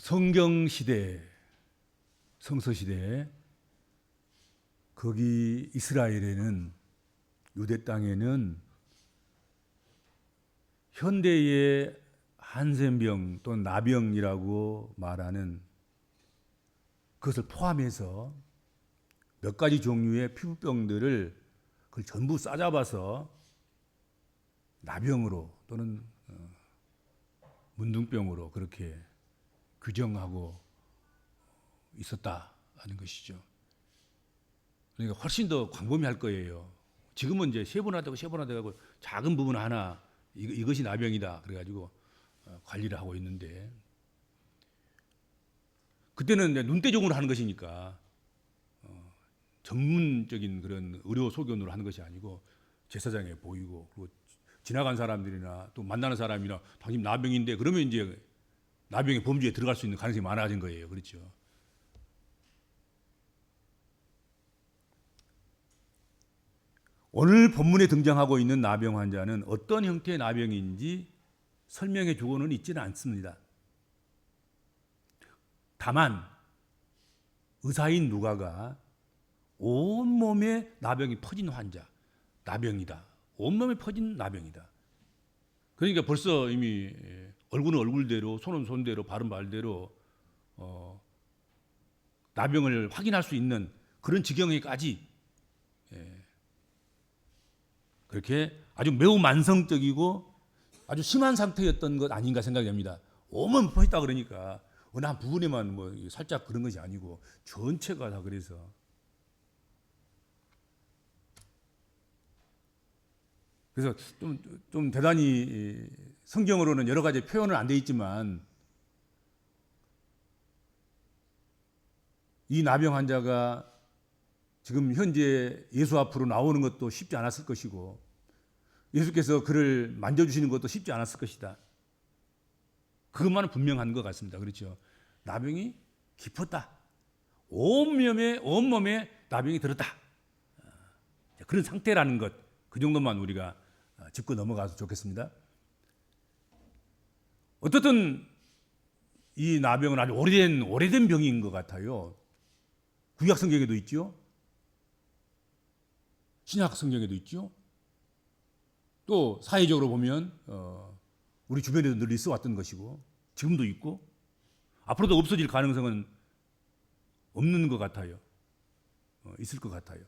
성경 시대, 성서 시대에 거기 이스라엘에는, 유대 땅에는 현대의 한센병 또는 나병이라고 말하는 그것을 포함해서 몇 가지 종류의 피부병들을 그걸 전부 싸잡아서 나병으로 또는 문둥병으로 그렇게 규정하고 있었다는 것이죠. 그러니까 훨씬 더 광범위할 거예요. 지금은 이제 세분화되고 작은 부분 하나 이것이 나병이다 그래가지고 관리를 하고 있는데, 그때는 눈대중으로 하는 것이니까 전문적인 그런 의료 소견으로 하는 것이 아니고 제사장에 보이고, 그리고 지나간 사람들이나 또 만나는 사람이나 당신 나병인데 그러면 이제 나병의 범주에 들어갈 수 있는 가능성이 많아진 거예요. 그렇죠. 오늘 본문에 등장하고 있는 나병 환자는 어떤 형태의 나병인지 설명해 주고는 있지는 않습니다. 다만 의사인 누가가 온몸에 나병이 퍼진 환자, 나병이다. 온몸에 퍼진 나병이다. 그러니까 벌써 이미 얼굴은 얼굴대로, 손은 손대로, 발은 발대로 나병을 확인할 수 있는 그런 지경에까지 그렇게 아주 매우 만성적이고 아주 심한 상태였던 것 아닌가 생각이 됩니다. 온몸 퍼졌다 그러니까 어느 한 부분에만 뭐 살짝 그런 것이 아니고 전체가 다 그래서. 그래서 좀 대단히 성경으로는 여러 가지 표현은 안 돼 있지만 이 나병 환자가 지금 현재 예수 앞으로 나오는 것도 쉽지 않았을 것이고 예수께서 그를 만져주시는 것도 쉽지 않았을 것이다. 그것만은 분명한 것 같습니다. 그렇죠? 나병이 깊었다. 온몸에 나병이 들었다. 그런 상태라는 것, 그 정도만 우리가 짚고 넘어가서 좋겠습니다. 어떻든 이 나병은 아주 오래된 병인 것 같아요. 구약 성경에도 있죠. 신약 성경에도 있죠. 또 사회적으로 보면 우리 주변에도 늘 있어 왔던 것이고 지금도 있고 앞으로도 없어질 가능성은 없는 것 같아요. 있을 것 같아요.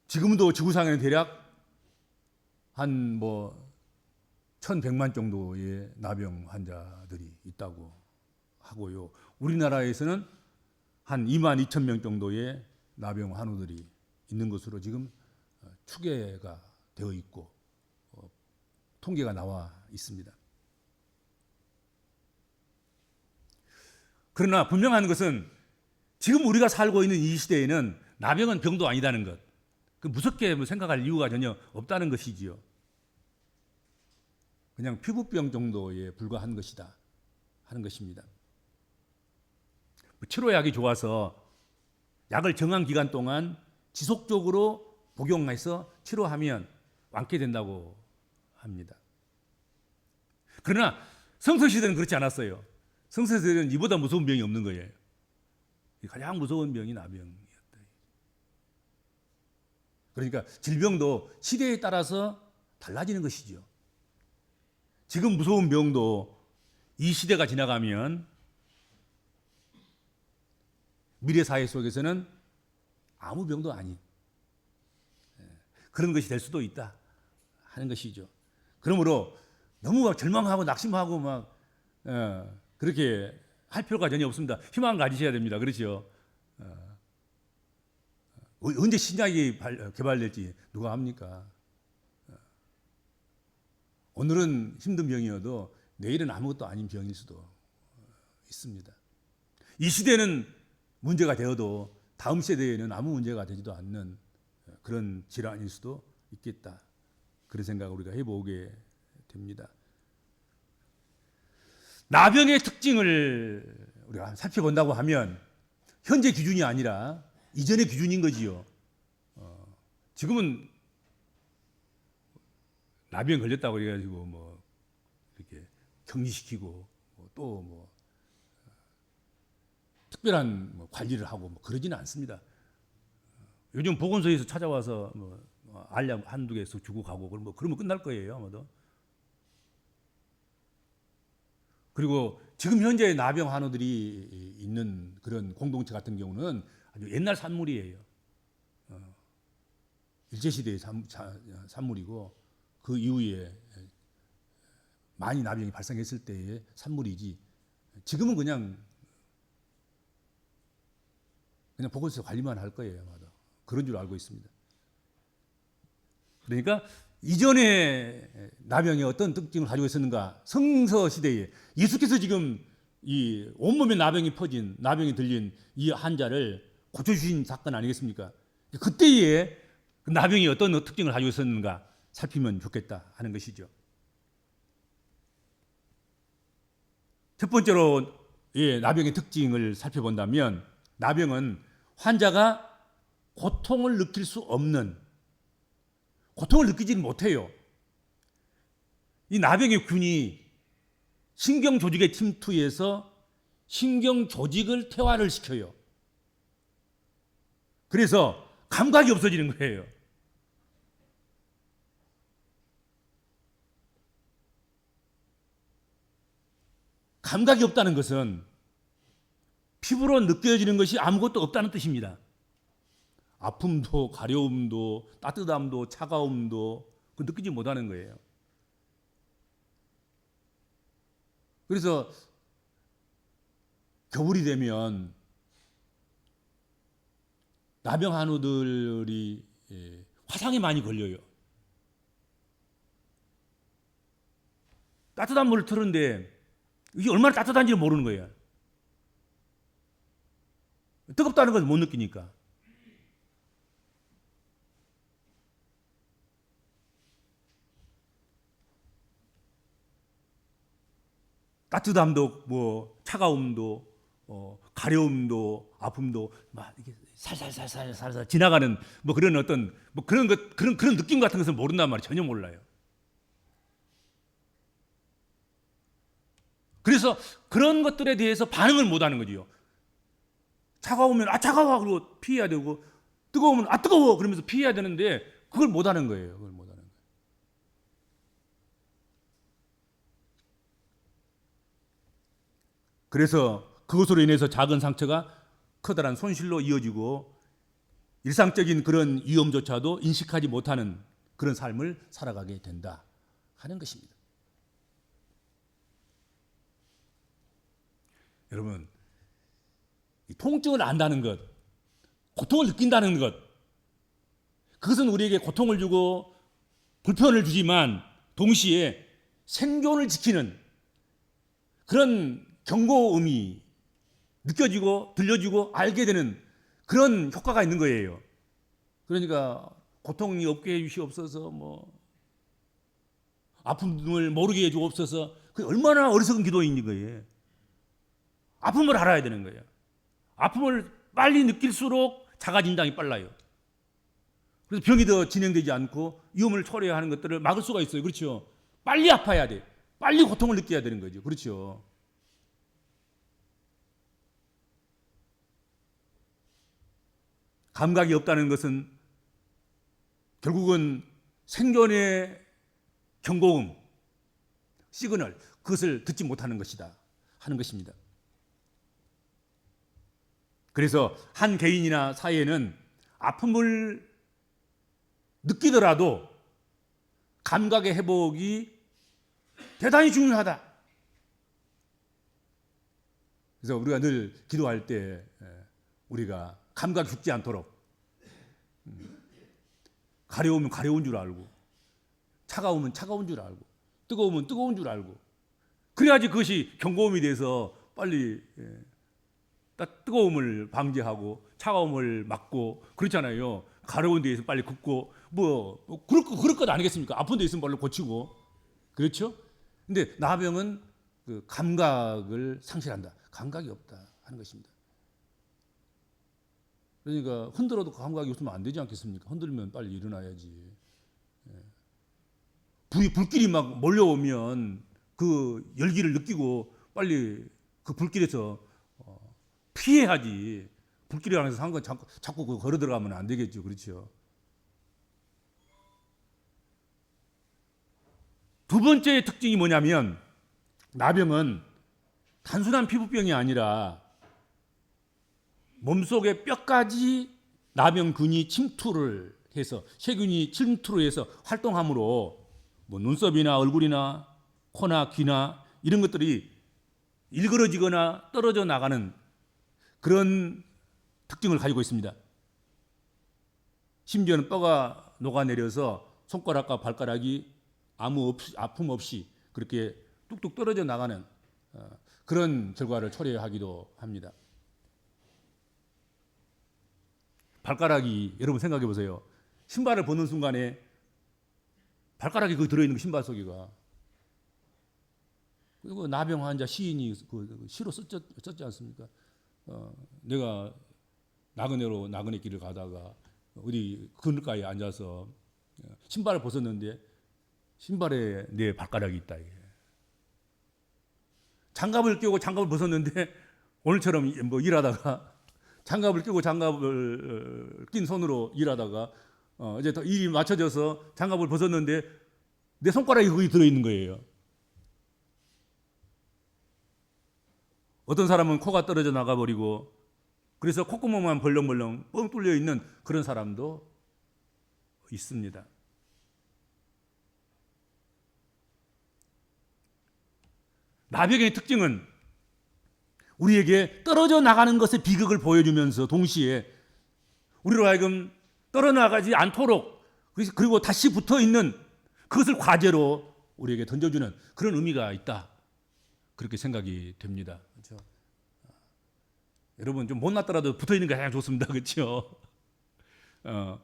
지금도 지구상에는 대략 한 1,100만 정도의 나병 환자들이 있다고 하고요. 우리나라에서는 한 22,000명 정도의 나병 환우들이 있는 것으로 지금 추계가 되어 있고 통계가 나와 있습니다. 그러나 분명한 것은 지금 우리가 살고 있는 이 시대에는 나병은 병도 아니다는 것, 그 무섭게 생각할 이유가 전혀 없다는 것이지요. 그냥 피부병 정도에 불과한 것이다 하는 것입니다. 치료약이 좋아서 약을 정한 기간 동안 지속적으로 복용해서 치료하면 완쾌된다고 합니다. 그러나 성서시대는 그렇지 않았어요. 성서시대는 이보다 무서운 병이 없는 거예요. 가장 무서운 병이 나병이었다. 그러니까 질병도 시대에 따라서 달라지는 것이죠. 지금 무서운 병도 이 시대가 지나가면 미래 사회 속에서는 아무 병도 아닌 그런 것이 될 수도 있다 하는 것이죠. 그러므로 너무 절망하고 낙심하고 그렇게 할 필요가 전혀 없습니다. 희망을 가지셔야 됩니다. 그렇죠? 언제 신약이 개발될지 누가 합니까? 오늘은 힘든 병이어도 내일은 아무것도 아닌 병일 수도 있습니다. 이 시대는 문제가 되어도 다음 세대에는 아무 문제가 되지도 않는 그런 질환일 수도 있겠다. 그런 생각을 우리가 해보게 됩니다. 나병의 특징을 우리가 살펴본다고 하면 현재 기준이 아니라 이전의 기준인 거지요. 지금은 나병 걸렸다고 그래가지고 이렇게 격리시키고 또 특별한 관리를 하고 그러지는 않습니다. 요즘 보건소에서 찾아와서 알약 한두 개씩 주고 가고 그러면 끝날 거예요, 아마도. 그리고 지금 현재 나병 환우들이 있는 그런 공동체 같은 경우는 아주 옛날 산물이에요. 일제시대의 산물이고 그 이후에 많이 나병이 발생했을 때의 산물이지 지금은 그냥 보건소에서 관리만 할 거예요, 아마도. 그런 줄 알고 있습니다. 그러니까 이전에 나병이 어떤 특징을 가지고 있었는가? 성서 시대에 예수께서 지금 이 온몸에 나병이 퍼진, 나병이 들린 이 환자를 고쳐주신 사건 아니겠습니까? 그때에 그 나병이 어떤 특징을 가지고 있었는가 살피면 좋겠다 하는 것이죠. 첫 번째로 나병의 특징을 살펴본다면 나병은 환자가 고통을 느낄 수 없는, 고통을 느끼지는 못해요. 이 나병의 균이 신경 조직의 침투해서 신경 조직을 퇴화를 시켜요. 그래서 감각이 없어지는 거예요. 감각이 없다는 것은 피부로 느껴지는 것이 아무것도 없다는 뜻입니다. 아픔도 가려움도 따뜻함도 차가움도 느끼지 못하는 거예요. 그래서 겨울이 되면 나병 환우들이 화상에 많이 걸려요. 따뜻한 물을 틀었는데 이게 얼마나 따뜻한지 모르는 거예요. 뜨겁다는 걸 못 느끼니까. 따뜻함도 차가움도 가려움도 아픔도 막 이게 살살 지나가는 그런 어떤 그런 느낌 같은 것을 모른단 말이에요. 전혀 몰라요. 그래서 그런 것들에 대해서 반응을 못 하는 거지요. 차가우면 차가워 그러고 피해야 되고 뜨거우면 뜨거워 그러면서 피해야 되는데 그걸 못 하는 거예요. 그걸 못 하는 거예요. 그래서 그것으로 인해서 작은 상처가 커다란 손실로 이어지고 일상적인 그런 위험조차도 인식하지 못하는 그런 삶을 살아가게 된다 하는 것입니다. 여러분, 이 통증을 안다는 것, 고통을 느낀다는 것, 그것은 우리에게 고통을 주고 불편을 주지만 동시에 생존을 지키는 그런 경고음이 느껴지고 들려지고 알게 되는 그런 효과가 있는 거예요. 그러니까 고통이 없게 해주시옵소서, 아픔을 모르게 해주옵소서. 그게 얼마나 어리석은 기도인 거예요. 아픔을 알아야 되는 거예요. 아픔을 빨리 느낄수록 자가진단이 빨라요. 그래서 병이 더 진행되지 않고 위험을 초래해야 하는 것들을 막을 수가 있어요. 그렇죠? 빨리 아파야 돼. 빨리 고통을 느껴야 되는 거죠. 그렇죠? 감각이 없다는 것은 결국은 생존의 경고음, 시그널, 그것을 듣지 못하는 것이다 하는 것입니다. 그래서 한 개인이나 사회는 아픔을 느끼더라도 감각의 회복이 대단히 중요하다. 그래서 우리가 늘 기도할 때 우리가 감각이 죽지 않도록 가려우면 가려운 줄 알고 차가우면 차가운 줄 알고 뜨거우면 뜨거운 줄 알고 그래야지 그것이 경고음이 돼서 빨리 뜨거움을 방지하고 차가움을 막고 그렇잖아요. 가려운 데에서 빨리 굽고 그럴 것 아니겠습니까? 아픈 데 있으면 빨리 고치고 그렇죠? 근데 나병은 그 감각을 상실한다. 감각이 없다 하는 것입니다. 그러니까 흔들어도 감각이 없으면 안 되지 않겠습니까? 흔들면 빨리 일어나야지. 불길이 막 몰려오면 그 열기를 느끼고 빨리 그 불길에서 피해야지. 불길이라는 데서 한건 자꾸 그 걸어 들어가면 안 되겠죠. 그렇죠. 두 번째 특징이 뭐냐면 나병은 단순한 피부병이 아니라 몸속의 뼈까지 나병균이 침투를 해서 세균이 침투를 해서 활동함으로 뭐 눈썹이나 얼굴이나 코나 귀나 이런 것들이 일그러지거나 떨어져 나가는 그런 특징을 가지고 있습니다. 심지어는 뼈가 녹아내려서 손가락과 발가락이 아무 아픔 없이 그렇게 뚝뚝 떨어져 나가는 그런 결과를 초래하기도 합니다. 발가락이 여러분 생각해 보세요. 신발을 벗는 순간에 발가락이 그 들어있는 그 신발 속에가 그리고 나병 환자 시인이 그 시로 썼지 않습니까? 내가 나그네 길을 가다가 어디 그늘가에 앉아서 신발을 벗었는데 신발에 내 발가락이 있다. 장갑을 끼고 장갑을 벗었는데 오늘처럼 뭐 일하다가 장갑을 끼고 장갑을 낀 손으로 일하다가 이제 일이 맞춰져서 장갑을 벗었는데 내 손가락이 거기 들어있는 거예요. 어떤 사람은 코가 떨어져 나가버리고 그래서 콧구멍만 벌렁벌렁 뻥 뚫려 있는 그런 사람도 있습니다. 나병의 특징은 우리에게 떨어져 나가는 것의 비극을 보여주면서 동시에 우리로 하여금 떨어나가지 않도록 그리고 다시 붙어 있는 그것을 과제로 우리에게 던져주는 그런 의미가 있다. 그렇게 생각이 됩니다. 그렇죠? 여러분 좀 못났더라도 붙어 있는 게 가장 좋습니다. 그렇죠?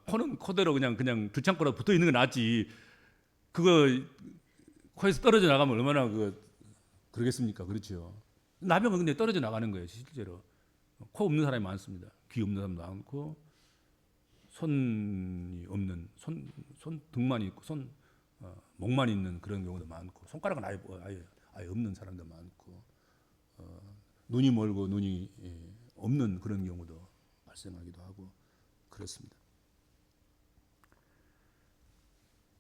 코는 코대로 그냥 들창코라도 붙어 있는 게 낫지. 그거 코에서 떨어져 나가면 얼마나 그러겠습니까? 그렇죠? 나병은 근데 떨어져 나가는 거예요, 실제로. 코 없는 사람이 많습니다. 귀 없는 사람도 많고, 손이 없는, 손 등만 있고, 목만 있는 그런 경우도 많고, 손가락은 아예 없는 사람도 많고, 눈이 멀고 눈이 없는 그런 경우도 발생하기도 하고, 그렇습니다.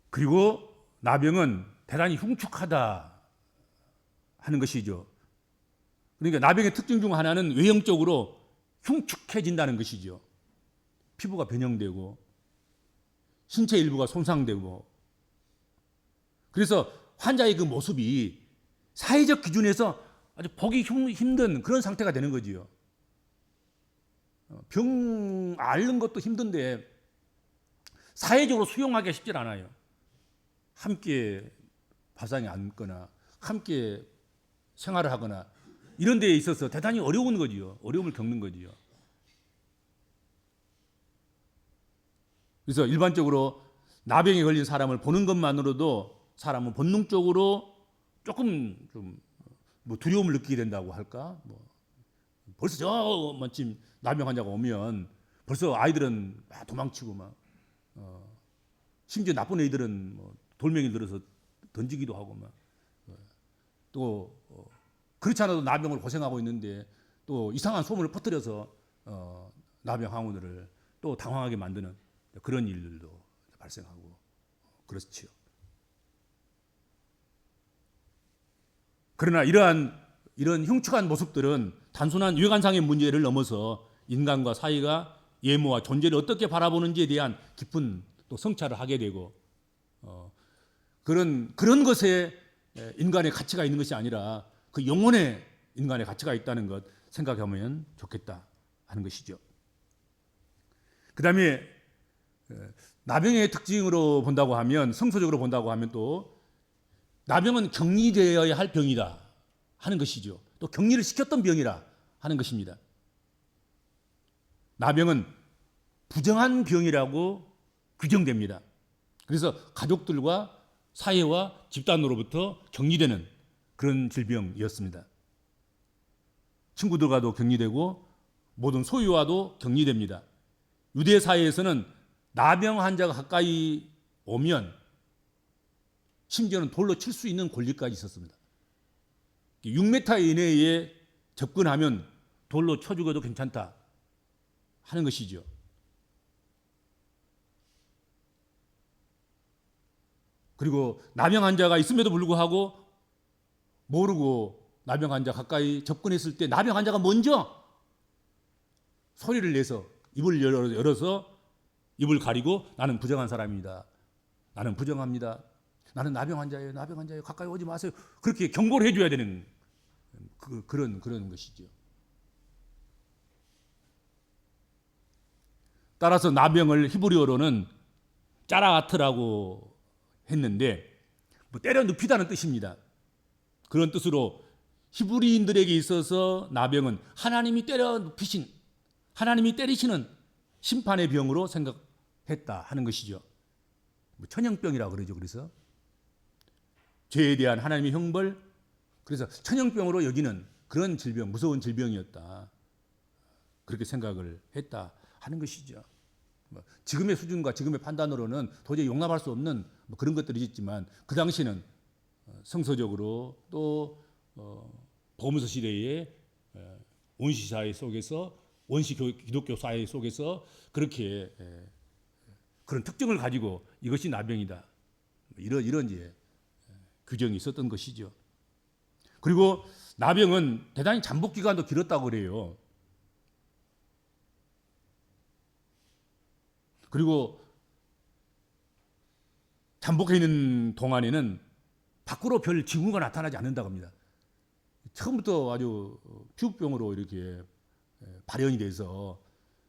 그리고 나병은 대단히 흉측하다 하는 것이죠. 그러니까 나병의 특징 중 하나는 외형적으로 흉측해진다는 것이죠. 피부가 변형되고 신체 일부가 손상되고 그래서 환자의 그 모습이 사회적 기준에서 아주 보기 힘든 그런 상태가 되는 거지요. 병 앓는 것도 힘든데 사회적으로 수용하기가 쉽지 않아요. 함께 밥상에 앉거나 함께 생활을 하거나 이런 데에 있어서 대단히 어려운 거지요. 어려움을 겪는 거지요. 그래서 일반적으로 나병에 걸린 사람을 보는 것만으로도 사람은 본능적으로 조금 좀 뭐 두려움을 느끼게 된다고 할까? 벌써 저 마침 나병 환자가 오면 벌써 아이들은 막 도망치고 막 심지어 나쁜 애들은 돌멩이 들어서 던지기도 하고 막 또 그렇지 않아도 나병을 고생하고 있는데 또 이상한 소문을 퍼뜨려서 나병 항우들을 또 당황하게 만드는 그런 일들도 발생하고 그렇지요. 그러나 이런 흉측한 모습들은 단순한 유해관상의 문제를 넘어서 인간과 사회가 예모와 존재를 어떻게 바라보는지에 대한 깊은 또 성찰을 하게 되고 그런 것에 인간의 가치가 있는 것이 아니라 그 영혼의 인간의 가치가 있다는 것 생각하면 좋겠다 하는 것이죠. 그 다음에 나병의 특징으로 본다고 하면 성서적으로 본다고 하면 또 나병은 격리되어야 할 병이다 하는 것이죠. 또 격리를 시켰던 병이라 하는 것입니다. 나병은 부정한 병이라고 규정됩니다. 그래서 가족들과 사회와 집단으로부터 격리되는 그런 질병이었습니다. 친구들과도 격리되고 모든 소유와도 격리됩니다. 유대 사회에서는 나병 환자가 가까이 오면 심지어는 돌로 칠 수 있는 권리까지 있었습니다. 6m 이내에 접근하면 돌로 쳐 죽어도 괜찮다 하는 것이죠. 그리고 나병 환자가 있음에도 불구하고 모르고 나병 환자 가까이 접근했을 때 나병 환자가 먼저 소리를 내서 입을 열어서 입을 가리고 나는 부정한 사람입니다. 나는 부정합니다. 나는 나병 환자예요. 나병 환자예요. 가까이 오지 마세요. 그렇게 경고를 해줘야 되는 그런 것이죠. 따라서 나병을 히브리어로는 짜라아트라고 했는데 뭐 때려 눕히다는 뜻입니다. 그런 뜻으로 히브리인들에게 있어서 나병은 하나님이 때려 눕히신, 하나님이 때리시는 심판의 병으로 생각했다 하는 것이죠. 천형병이라고 그러죠. 그래서 죄에 대한 하나님의 형벌, 그래서 천형병으로 여기는 그런 질병, 무서운 질병이었다. 그렇게 생각을 했다 하는 것이죠. 지금의 수준과 지금의 판단으로는 도저히 용납할 수 없는 그런 것들이 있지만 그 당시는 성서적으로 또 보험서 시대의 원시 사회 속에서 원시 기독교 사회 속에서 그렇게 그런 특징을 가지고 이것이 나병이다. 이런 이제 규정이 있었던 것이죠. 그리고 나병은 대단히 잠복 기간도 길었다고 그래요. 그리고 잠복해 있는 동안에는 밖으로 별 징후가 나타나지 않는다고 합니다. 처음부터 아주 피부병으로 이렇게 발현이 돼서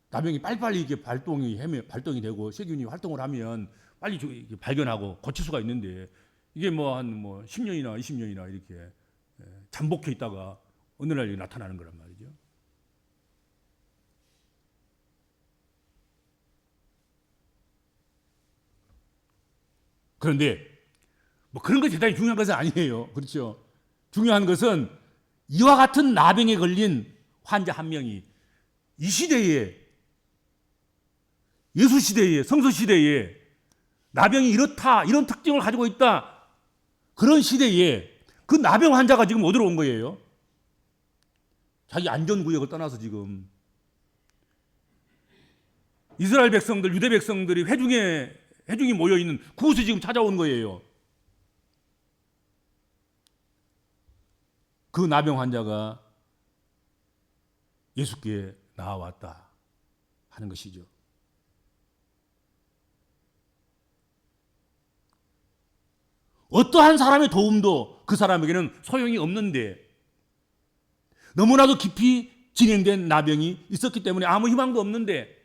나병이 빨리빨리 이렇게 발동이 되고 세균이 활동을 하면 빨리 발견하고 고칠 수가 있는데 이게 한 10년이나 20년이나 이렇게 잠복해 있다가 어느 날 나타나는 거란 말이죠. 그런데 그런 것이 대단히 중요한 것은 아니에요. 그렇죠? 중요한 것은 이와 같은 나병에 걸린 환자 한 명이 이 시대에, 예수 시대에, 성서 시대에 나병이 이렇다, 이런 특징을 가지고 있다, 그런 시대에 그 나병 환자가 지금 어디로 온 거예요? 자기 안전구역을 떠나서 지금 이스라엘 백성들, 유대 백성들이 회중이 모여있는 그곳에 지금 찾아온 거예요. 그 나병 환자가 예수께 나와왔다 하는 것이죠. 어떠한 사람의 도움도 그 사람에게는 소용이 없는데 너무나도 깊이 진행된 나병이 있었기 때문에 아무 희망도 없는데,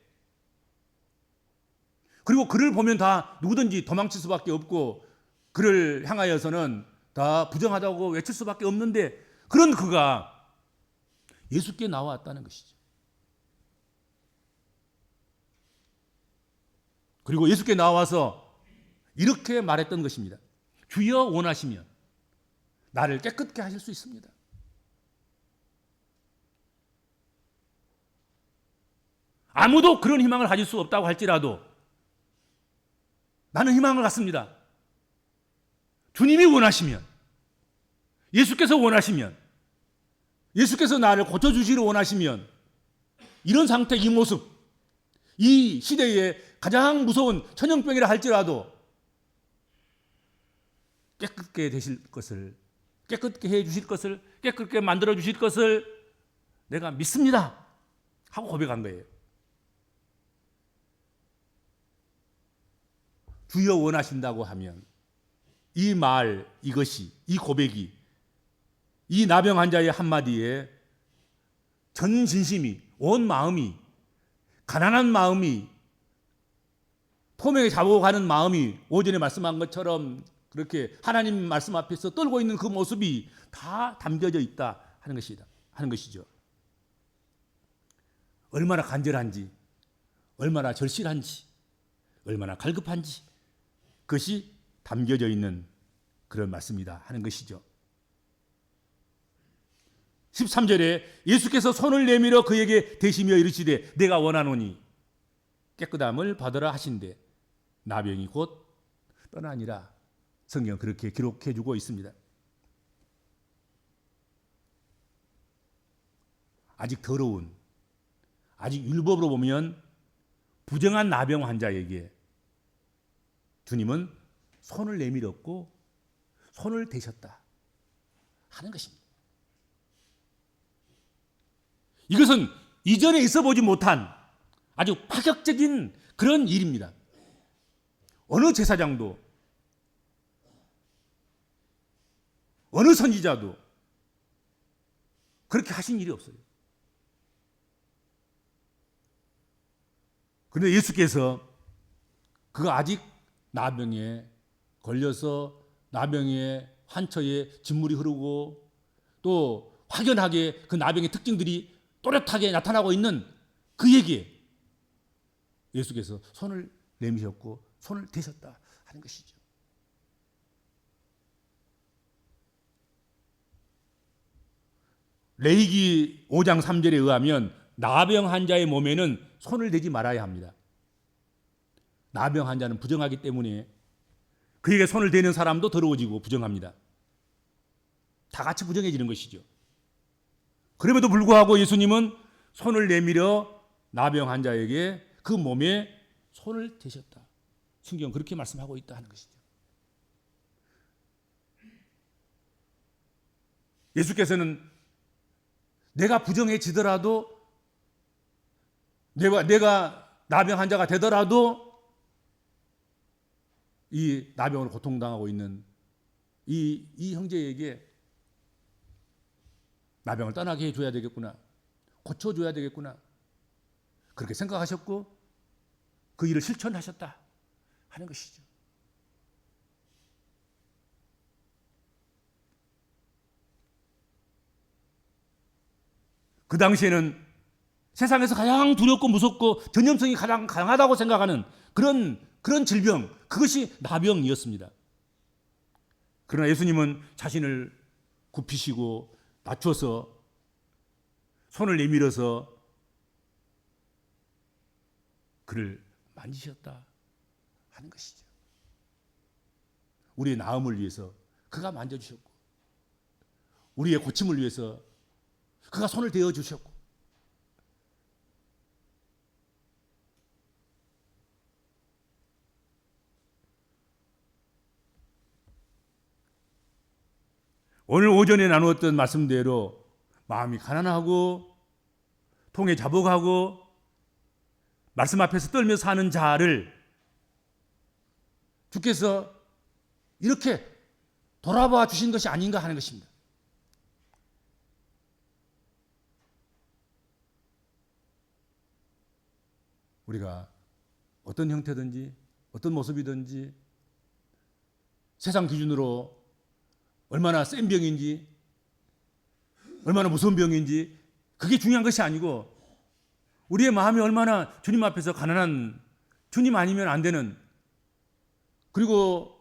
그리고 그를 보면 다 누구든지 도망칠 수밖에 없고 그를 향하여서는 다 부정하다고 외칠 수밖에 없는데 그런 그가 예수께 나왔다는 것이죠. 그리고 예수께 나와서 이렇게 말했던 것입니다. 주여 원하시면 나를 깨끗게 하실 수 있습니다. 아무도 그런 희망을 가질 수 없다고 할지라도 나는 희망을 갖습니다. 주님이 원하시면, 예수께서 원하시면, 예수께서 나를 고쳐주시기를 원하시면 이런 상태, 이 모습, 이 시대에 가장 무서운 천형병이라 할지라도 깨끗게 되실 것을, 깨끗게 해 주실 것을, 깨끗게 만들어 주실 것을 내가 믿습니다 하고 고백한 거예요. 주여 원하신다고 하면 이 말, 이것이, 이 고백이 이 나병 환자의 한마디에 전 진심이, 온 마음이, 가난한 마음이, 포명에 잡아가는 마음이 오전에 말씀한 것처럼 그렇게 하나님 말씀 앞에서 떨고 있는 그 모습이 다 담겨져 있다 하는 것이죠. 얼마나 간절한지, 얼마나 절실한지, 얼마나 갈급한지 그것이 담겨져 있는 그런 말씀이다 하는 것이죠. 13절에 예수께서 손을 내밀어 그에게 대시며 이르시되 내가 원하노니 깨끗함을 받으라 하신대 나병이 곧 떠나니라. 성경 그렇게 기록해 주고 있습니다. 아직 더러운, 아직 율법으로 보면 부정한 나병 환자에게 주님은 손을 내밀었고 손을 대셨다 하는 것입니다. 이것은 이전에 있어 보지 못한 아주 파격적인 그런 일입니다. 어느 제사장도 어느 선지자도 그렇게 하신 일이 없어요. 그런데 예수께서 그가 아직 나병에 걸려서 나병의 환처에 진물이 흐르고 또 확연하게 그 나병의 특징들이 또렷하게 나타나고 있는 그에게 예수께서 손을 내미셨고 손을 대셨다 하는 것이죠. 레위기 5장 3절에 의하면 나병 환자의 몸에는 손을 대지 말아야 합니다. 나병 환자는 부정하기 때문에 그에게 손을 대는 사람도 더러워지고 부정합니다. 다 같이 부정해지는 것이죠. 그럼에도 불구하고 예수님은 손을 내밀어 나병 환자에게 그 몸에 손을 대셨다. 성경은 그렇게 말씀하고 있다 하는 것이죠. 예수께서는 내가 부정해지더라도 내가 나병 환자가 되더라도 이 나병으로 고통당하고 있는 이 형제에게 나병을 떠나게 해줘야 되겠구나. 고쳐줘야 되겠구나. 그렇게 생각하셨고 그 일을 실천하셨다 하는 것이죠. 그 당시에는 세상에서 가장 두렵고 무섭고 전염성이 가장 강하다고 생각하는 그런 질병, 그것이 나병이었습니다. 그러나 예수님은 자신을 굽히시고 낮춰서 손을 내밀어서 그를 만지셨다 하는 것이죠. 우리의 나음을 위해서 그가 만져주셨고 우리의 고침을 위해서 그가 손을 대어 주셨고 오늘 오전에 나누었던 말씀대로 마음이 가난하고 통에 자복하고 말씀 앞에서 떨며 사는 자를 주께서 이렇게 돌아봐 주신 것이 아닌가 하는 것입니다. 우리가 어떤 형태든지 어떤 모습이든지 세상 기준으로 얼마나 센 병인지 얼마나 무서운 병인지 그게 중요한 것이 아니고 우리의 마음이 얼마나 주님 앞에서 가난한 주님 아니면 안 되는 그리고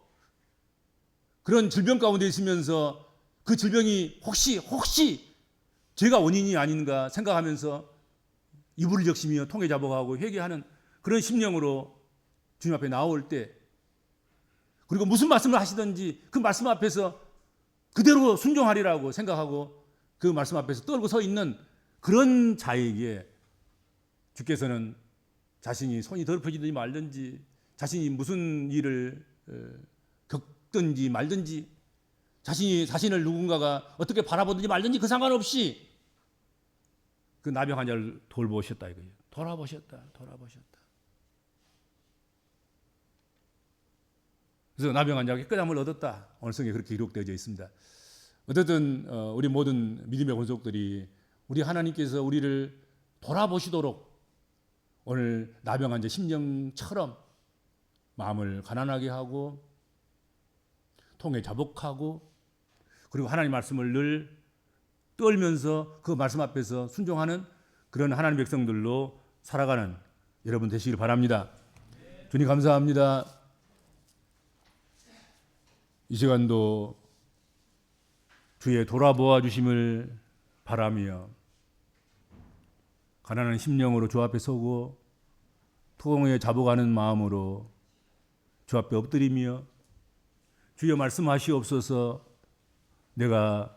그런 질병 가운데 있으면서 그 질병이 혹시 죄가 원인이 아닌가 생각하면서 이불을 적시며 통에 잡아가고 회개하는 그런 심령으로 주님 앞에 나올 때 그리고 무슨 말씀을 하시든지 그 말씀 앞에서 그대로 순종하리라고 생각하고 그 말씀 앞에서 떨고 서 있는 그런 자에게 주께서는 자신이 손이 더럽혀지든지 말든지 자신이 무슨 일을 겪든지 말든지 자신을 누군가가 어떻게 바라보든지 말든지 그 상관없이 그 나병 환자를 돌보셨다 이거예요. 돌아보셨다. 그래서 나병 환자가 깨끗함을 얻었다. 오늘 성경에 그렇게 기록되어져 있습니다. 어쨌든 우리 모든 믿음의 권속들이 우리 하나님께서 우리를 돌아보시도록 오늘 나병 환자 심령처럼 마음을 가난하게 하고 통에 자복하고 그리고 하나님 말씀을 늘 떨면서 그 말씀 앞에서 순종하는 그런 하나님 백성들로 살아가는 여러분 되시길 바랍니다. 주님 감사합니다. 이 시간도 주의 돌아보아 주심을 바라며 가난한 심령으로 주 앞에 서고 통에 자복하는 마음으로 주 앞에 엎드리며 주여 말씀하시옵소서 내가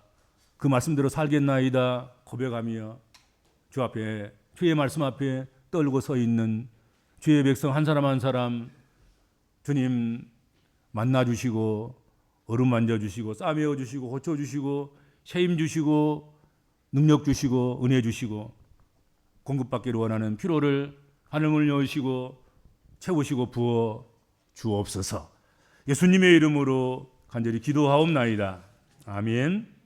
그 말씀대로 살겠나이다 고백하며 주 앞에, 주의 말씀 앞에 떨고 서 있는 주의 백성 한 사람 한 사람 주님 만나 주시고 얼음 만져 주시고 싸매어 주시고 고쳐 주시고 쉐임 주시고 능력 주시고 은혜 주시고 공급받기를 원하는 피로를 하늘을 여시고 채우시고 부어 주옵소서. 예수님의 이름으로 간절히 기도하옵나이다. 아멘.